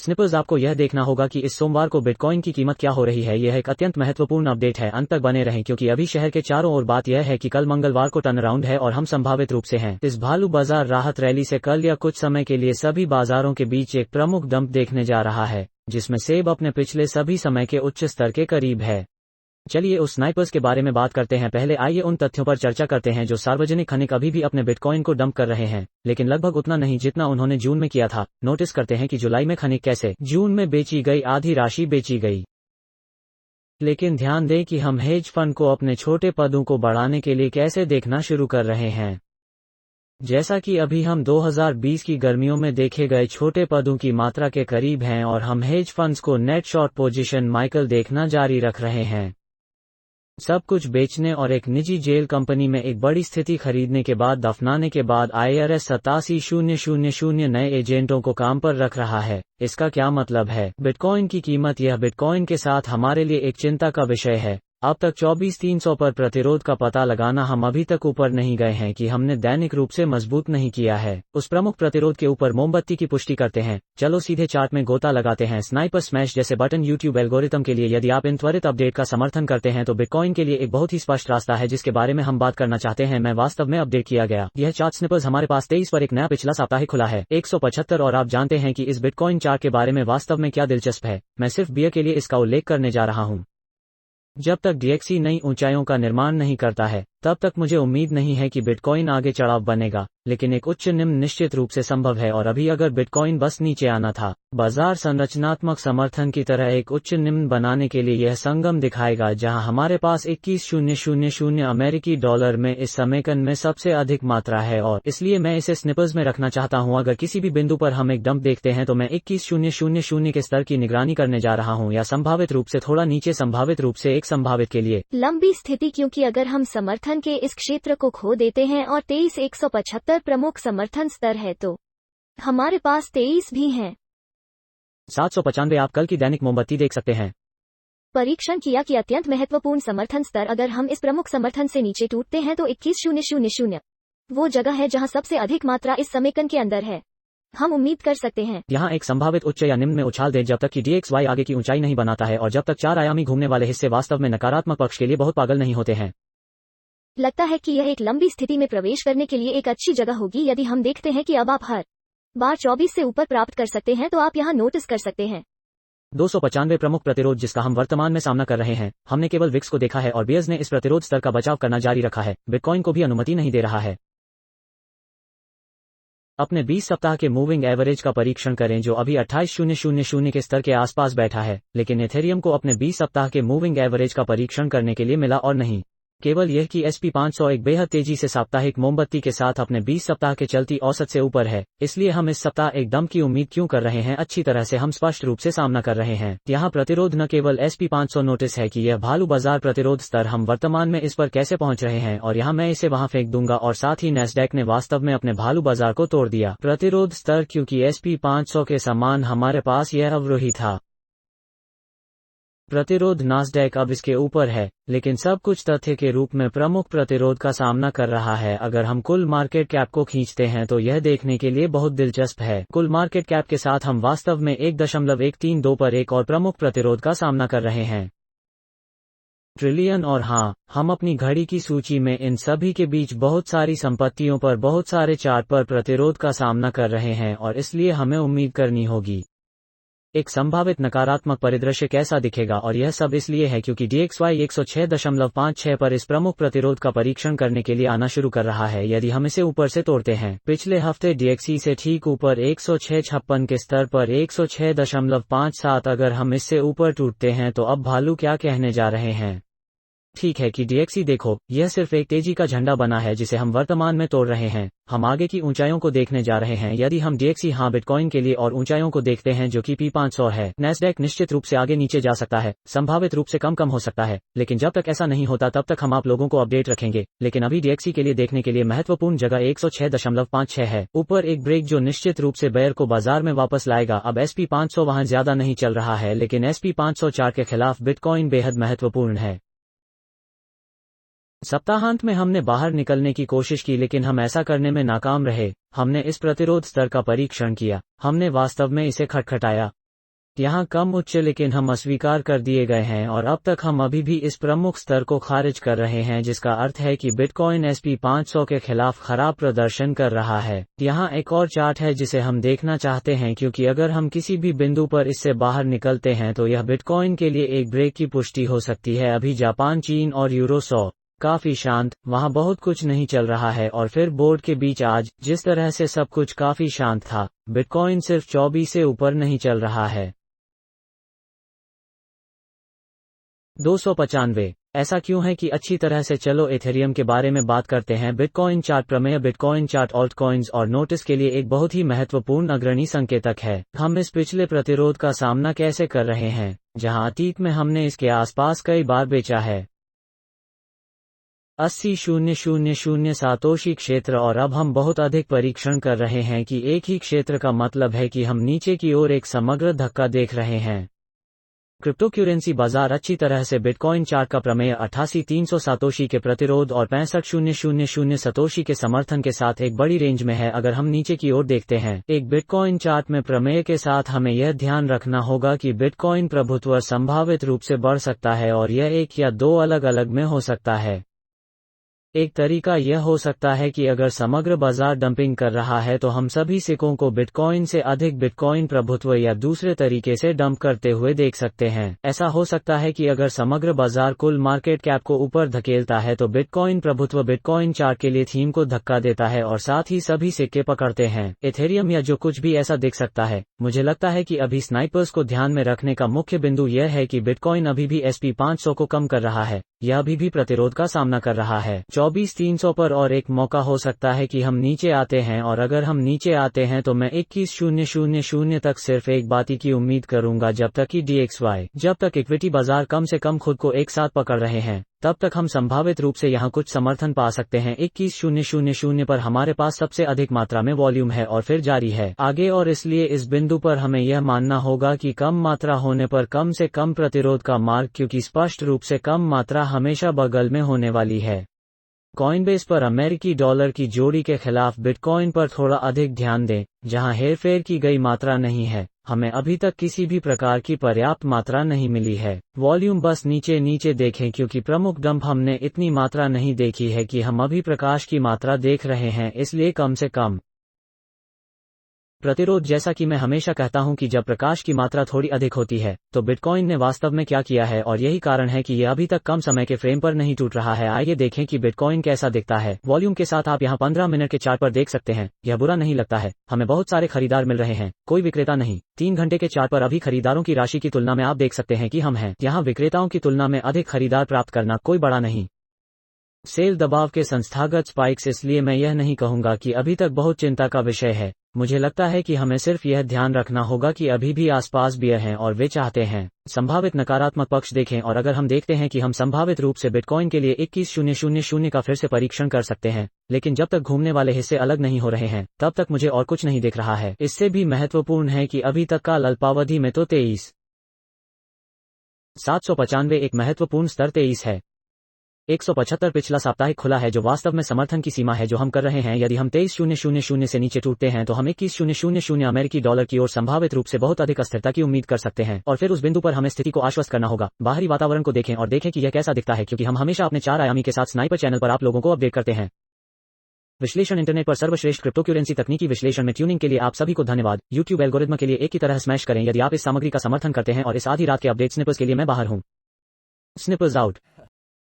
Snipers, आपको यह देखना होगा कि इस सोमवार को बिटकॉइन की कीमत क्या हो रही है। यह एक अत्यंत महत्वपूर्ण अपडेट है, अंत तक बने रहें क्योंकि अभी शहर के चारों ओर बात यह है कि कल मंगलवार को टर्न अराउंड है और हम संभावित रूप से हैं। इस भालू बाजार राहत रैली से कल या कुछ समय के लिए सभी बाजारों के बीच एक प्रमुख डंप देखने जा रहा है, जिसमें सेब अपने पिछले सभी समय के उच्च स्तर के करीब है। चलिए उस स्नाइपर्स के बारे में बात करते हैं। पहले आइए उन तथ्यों पर चर्चा करते हैं जो सार्वजनिक खनिक अभी भी अपने बिटकॉइन को डंप कर रहे हैं, लेकिन लगभग उतना नहीं जितना उन्होंने जून में किया था। नोटिस करते हैं कि जुलाई में खनिक कैसे जून में बेची गई आधी राशि बेची गई। लेकिन ध्यान दें कि हम हेज फंड को अपने छोटे पदों को बढ़ाने के लिए कैसे देखना शुरू कर रहे हैं। जैसा कि अभी हम 2020 की गर्मियों में देखे गए छोटे पदों की मात्रा के करीब हैं और हम हेज फंड्स को नेट शॉर्ट पोजीशन माइकल देखना जारी रख रहे हैं। सब कुछ बेचने और एक निजी जेल कंपनी में एक बड़ी स्थिति खरीदने के बाद दफनाने के बाद IRS 87,000 नए एजेंटों को काम पर रख रहा है। इसका क्या मतलब है? बिटकॉइन की कीमत। यह बिटकॉइन के साथ हमारे लिए एक चिंता का विषय है। अब तक 24,300 पर प्रतिरोध का पता लगाना, हम अभी तक ऊपर नहीं गए हैं कि हमने दैनिक रूप से मजबूत नहीं किया है। उस प्रमुख प्रतिरोध के ऊपर मोमबत्ती की पुष्टि करते हैं। चलो सीधे चार्ट में गोता लगाते हैं। स्नाइपर स्मैश जैसे बटन YouTube एल्गोरिथम के लिए यदि आप इन त्वरित अपडेट का समर्थन करते हैं तो बिटकॉइन के लिए एक बहुत ही स्पष्ट रास्ता है जिसके बारे में हम बात करना चाहते हैं। मैं वास्तव में अपडेट किया गया यह चार्ट स्निपर्स हमारे पास 23 पर एक नया पिछला साप्ताहिक खुला है 175। और आप जानते हैं कि इस बिटकॉइन चार्ट के बारे में वास्तव में क्या दिलचस्प है। मैं सिर्फ बियर के लिए इसका उल्लेख करने जा रहा हूं। जब तक DXY नई ऊंचाइयों का निर्माण नहीं करता है तब तक मुझे उम्मीद नहीं है कि बिटकॉइन आगे चढ़ाव बनेगा, लेकिन एक उच्च निम्न निश्चित रूप से संभव है। और अभी अगर बिटकॉइन बस नीचे आना था, बाजार संरचनात्मक समर्थन की तरह एक उच्च निम्न बनाने के लिए यह संगम दिखाएगा जहां हमारे पास 21,000 अमेरिकी डॉलर में इस समेकन में सबसे अधिक मात्रा है। और इसलिए मैं इसे स्निपर्स में रखना चाहता हूं। अगर किसी भी बिंदु पर हम एक डंप देखते हैं तो मैं 21,000 के स्तर की निगरानी करने जा रहा हूं, या संभावित रूप से थोड़ा नीचे, संभावित रूप से एक संभावित के लिए लंबी स्थिति, क्योंकि अगर हम समर्थन के इस क्षेत्र को खो देते हैं और 23,175 प्रमुख समर्थन स्तर है तो हमारे पास 23 भी हैं। 795 आप कल की दैनिक मोमबत्ती देख सकते हैं। परीक्षण किया कि अत्यंत महत्वपूर्ण समर्थन स्तर, अगर हम इस प्रमुख समर्थन से नीचे टूटते हैं तो 21,000 वो जगह है जहां सबसे अधिक मात्रा इस समेकन के अंदर है। हम उम्मीद कर सकते हैं यहाँ एक संभावित उच्च या निम्न में उछाल दें जब तक कि DXY आगे की ऊंचाई नहीं बनाता है और जब तक 4 आयामी घूमने वाले हिस्से वास्तव में नकारात्मक पक्ष के लिए बहुत पागल नहीं होते हैं। लगता है कि यह एक लंबी स्थिति में प्रवेश करने के लिए एक अच्छी जगह होगी। यदि हम देखते हैं कि अब आप हर बार 24 से ऊपर प्राप्त कर सकते हैं तो आप यहाँ नोटिस कर सकते हैं 295 प्रमुख प्रतिरोध जिसका हम वर्तमान में सामना कर रहे हैं। हमने केवल विक्स को देखा है और बियर्स ने इस प्रतिरोध स्तर का बचाव करना जारी रखा है। बिटकॉइन को भी अनुमति नहीं दे रहा है। अपने 20 सप्ताह के मूविंग एवरेज का परीक्षण करें जो अभी 28,000 के स्तर के आसपास बैठा है, लेकिन एथेरियम को अपने 20 सप्ताह के मूविंग एवरेज का परीक्षण करने के लिए मिला और नहीं केवल यह कि SP 500 एक बेहद तेजी से साप्ताहिक मोमबत्ती के साथ अपने 20 सप्ताह के चलती औसत से ऊपर है। इसलिए हम इस सप्ताह एक डंप की उम्मीद क्यों कर रहे हैं? अच्छी तरह से हम स्पष्ट रूप से सामना कर रहे हैं। यहाँ प्रतिरोध न केवल SP 500 नोटिस है कि यह भालू बाजार प्रतिरोध स्तर, हम वर्तमान में इस पर कैसे पहुंच रहे हैं और यहाँ मैं इसे वहां फेंक दूंगा। और साथ ही नैस्डैक ने वास्तव में अपने भालू बाजार को तोड़ दिया प्रतिरोध स्तर, क्योंकि SP 500 के समान हमारे पास यह अवरोही था। प्रतिरोध नास्डैक अब इसके ऊपर है, लेकिन सब कुछ तथ्य के रूप में प्रमुख प्रतिरोध का सामना कर रहा है। अगर हम कुल मार्केट कैप को खींचते हैं तो यह देखने के लिए बहुत दिलचस्प है। कुल मार्केट कैप के साथ हम वास्तव में 1.132 पर एक और प्रमुख प्रतिरोध का सामना कर रहे हैं, ट्रिलियन। और हाँ, हम अपनी घड़ी की सूची में इन सभी के बीच बहुत सारी संपत्तियों पर बहुत सारे चार्ट पर प्रतिरोध का सामना कर रहे हैं और इसलिए हमें उम्मीद करनी होगी एक संभावित नकारात्मक परिदृश्य कैसा दिखेगा। और यह सब इसलिए है क्योंकि DXY 106.56 पर इस प्रमुख प्रतिरोध का परीक्षण करने के लिए आना शुरू कर रहा है। यदि हम इसे ऊपर से तोड़ते हैं, पिछले हफ्ते DXY से ठीक ऊपर 106.56 के स्तर पर 106.57, अगर हम इससे ऊपर टूटते हैं तो अब भालू क्या कहने जा रहे हैं? ठीक है कि DXY देखो, यह सिर्फ एक तेजी का झंडा बना है जिसे हम वर्तमान में तोड़ रहे हैं। हम आगे की ऊंचाइयों को देखने जा रहे हैं। यदि हम DXY हाँ बिटकॉइन के लिए और ऊंचाइयों को देखते हैं जो कि P500 है, नैस्डैक निश्चित रूप से आगे नीचे जा सकता है, संभावित रूप से कम हो सकता है, लेकिन जब तक ऐसा नहीं होता तब तक हम आप लोगों को अपडेट रखेंगे। लेकिन अभी DXY के लिए देखने के लिए महत्वपूर्ण जगह 106.56 है, ऊपर एक ब्रेक जो निश्चित रूप से बेयर को बाजार में वापस लाएगा। अब SP 500 वहां ज्यादा नहीं चल रहा है, लेकिन SP 500 चार्ट के खिलाफ बिटकॉइन बेहद महत्वपूर्ण है। सप्ताहांत में हमने बाहर निकलने की कोशिश की, लेकिन हम ऐसा करने में नाकाम रहे। हमने इस प्रतिरोध स्तर का परीक्षण किया, हमने वास्तव में इसे खटखटाया। यहाँ कम उच्च लेकिन हम अस्वीकार कर दिए गए हैं और अब तक हम अभी भी इस प्रमुख स्तर को खारिज कर रहे हैं, जिसका अर्थ है कि बिटकॉइन SP 500 के खिलाफ खराब प्रदर्शन कर रहा है। यहाँ एक और चार्ट है जिसे हम देखना चाहते हैं, क्योंकि अगर हम किसी भी बिंदु पर इससे बाहर निकलते हैं तो यह बिटकॉइन के लिए एक ब्रेक की पुष्टि हो सकती है। अभी जापान, चीन और यूरो 100 काफी शांत, वहां बहुत कुछ नहीं चल रहा है। और फिर बोर्ड के बीच आज जिस तरह से सब कुछ काफी शांत था, बिटकॉइन सिर्फ 24 से ऊपर नहीं चल रहा है। 295। ऐसा क्यों है कि अच्छी तरह से चलो एथेरियम के बारे में बात करते हैं। बिटकॉइन चार्ट प्रमेय बिटकॉइन चार्ट ऑल्टकॉइन्स और नोटिस के लिए एक बहुत ही महत्वपूर्ण अग्रणी संकेतक है। हम इस पिछले प्रतिरोध का सामना कैसे कर रहे हैं, जहां अतीत में हमने इसके आसपास कई बार बेचा है। 80,000 सातोशी क्षेत्र, और अब हम बहुत अधिक परीक्षण कर रहे हैं कि एक ही क्षेत्र का मतलब है कि हम नीचे की ओर एक समग्र धक्का देख रहे हैं। क्रिप्टोकरेंसी बाजार अच्छी तरह से बिटकॉइन चार्ट का प्रमेय 88,300 सातोशी के प्रतिरोध और 65,000 सातोशी के समर्थन के साथ एक बड़ी रेंज में है। अगर हम नीचे की ओर देखते हैं एक बिटकॉइन चार्ट में प्रमेय के साथ, हमें यह ध्यान रखना होगा कि बिटकॉइन प्रभुत्व संभावित रूप से बढ़ सकता है और यह एक या दो अलग अलग में हो सकता है। एक तरीका यह हो सकता है कि अगर समग्र बाजार डंपिंग कर रहा है तो हम सभी सिक्कों को बिटकॉइन से अधिक बिटकॉइन प्रभुत्व या दूसरे तरीके से डंप करते हुए देख सकते हैं। ऐसा हो सकता है कि अगर समग्र बाजार कुल मार्केट कैप को ऊपर धकेलता है तो बिटकॉइन प्रभुत्व बिटकॉइन चार्ट के लिए थीम को धक्का देता है और साथ ही सभी सिक्के पकड़ते हैं। एथेरियम या जो कुछ भी ऐसा दिख सकता है। मुझे लगता है कि अभी स्नाइपर्स को ध्यान में रखने का मुख्य बिंदु यह है कि बिटकॉइन अभी भी SP 500 को कम कर रहा है, यह अभी भी प्रतिरोध का सामना कर रहा है 24,300 पर, और एक मौका हो सकता है कि हम नीचे आते हैं। और अगर हम नीचे आते हैं तो मैं 21,000 तक सिर्फ एक बात की उम्मीद करूंगा, जब तक कि DXY, जब तक इक्विटी बाजार कम से कम खुद को एक साथ पकड़ रहे हैं, तब तक हम संभावित रूप से यहां कुछ समर्थन पा सकते हैं। 21,000 पर हमारे पास सबसे अधिक मात्रा में वॉल्यूम है और फिर जारी है आगे, और इसलिए इस बिंदु पर हमें यह मानना होगा कि कम मात्रा होने पर कम से कम प्रतिरोध का मार्ग, क्योंकि स्पष्ट रूप से कम मात्रा हमेशा बगल में होने वाली है। कॉइनबेस पर अमेरिकी डॉलर की जोड़ी के खिलाफ बिटकॉइन पर थोड़ा अधिक ध्यान दें, जहां हेरफेर की गई मात्रा नहीं है। हमें अभी तक किसी भी प्रकार की पर्याप्त मात्रा नहीं मिली है। वॉल्यूम बस नीचे नीचे देखें, क्योंकि प्रमुख डंप हमने इतनी मात्रा नहीं देखी है कि हम अभी प्रकाश की मात्रा देख रहे हैं, इसलिए कम से कम प्रतिरोध। जैसा कि मैं हमेशा कहता हूं कि जब प्रकाश की मात्रा थोड़ी अधिक होती है तो बिटकॉइन ने वास्तव में क्या किया है, और यही कारण है कि यह अभी तक कम समय के फ्रेम पर नहीं टूट रहा है। आइए देखें कि बिटकॉइन कैसा दिखता है। वॉल्यूम के साथ आप यहां 15 मिनट के चार्ट पर देख सकते हैं। यह बुरा नहीं लगता है, हमें बहुत सारे खरीदार मिल रहे हैं, कोई विक्रेता नहीं। 3 घंटे के चार्ट पर अभी खरीदारों की राशि की तुलना में आप देख सकते हैं कि हम हैं यहां विक्रेताओं की तुलना में अधिक खरीदार प्राप्त करना कोई बड़ा नहीं। सेल दबाव के संस्थागत स्पाइक्स, इसलिए मैं यह नहीं कहूंगा कि अभी तक बहुत चिंता का विषय है। मुझे लगता है कि हमें सिर्फ यह ध्यान रखना होगा कि अभी भी आसपास बियर हैं और वे चाहते हैं संभावित नकारात्मक पक्ष देखें। और अगर हम देखते हैं कि हम संभावित रूप से बिटकॉइन के लिए 21,000 का फिर से परीक्षण कर सकते हैं, लेकिन जब तक घूमने वाले हिस्से अलग नहीं हो रहे हैं तब तक मुझे और कुछ नहीं दिख रहा है। इससे भी महत्वपूर्ण है कि अभी तक काल अल्पावधि में तो 23,795 एक महत्वपूर्ण स्तर 23 है। 175 पिछला साप्ताहिक खुला है, जो वास्तव में समर्थन की सीमा है जो हम कर रहे हैं। यदि हम 23,000 से नीचे टूटते हैं तो हम 21,000 अमेरिकी डॉलर की ओर संभावित रूप से बहुत अधिक अस्थिरता की उम्मीद कर सकते हैं, और फिर उस बिंदु पर हमें स्थिति को आश्वस्त करना होगा। बाहरी वातावरण को देखें और देखें कि यह कैसा दिखता है, क्योंकि हम हमेशा अपने 4 आयामी के साथ स्नाइपर चैनल पर आप लोगों को अपडेट करते हैं। विश्लेषण इंटरनेट पर सर्वश्रेष्ठ क्रिप्टोकरेंसी तकनीकी विश्लेषण में ट्यूनिंग के लिए आप सभी को धन्यवाद। YouTube एल्गोरिथ्म के लिए एक की तरह स्मैश करें यदि आप इस सामग्री का समर्थन करते हैं, और इस आधी रात के अपडेट स्निपर्स के लिए मैं बाहर हूं। Snipers out.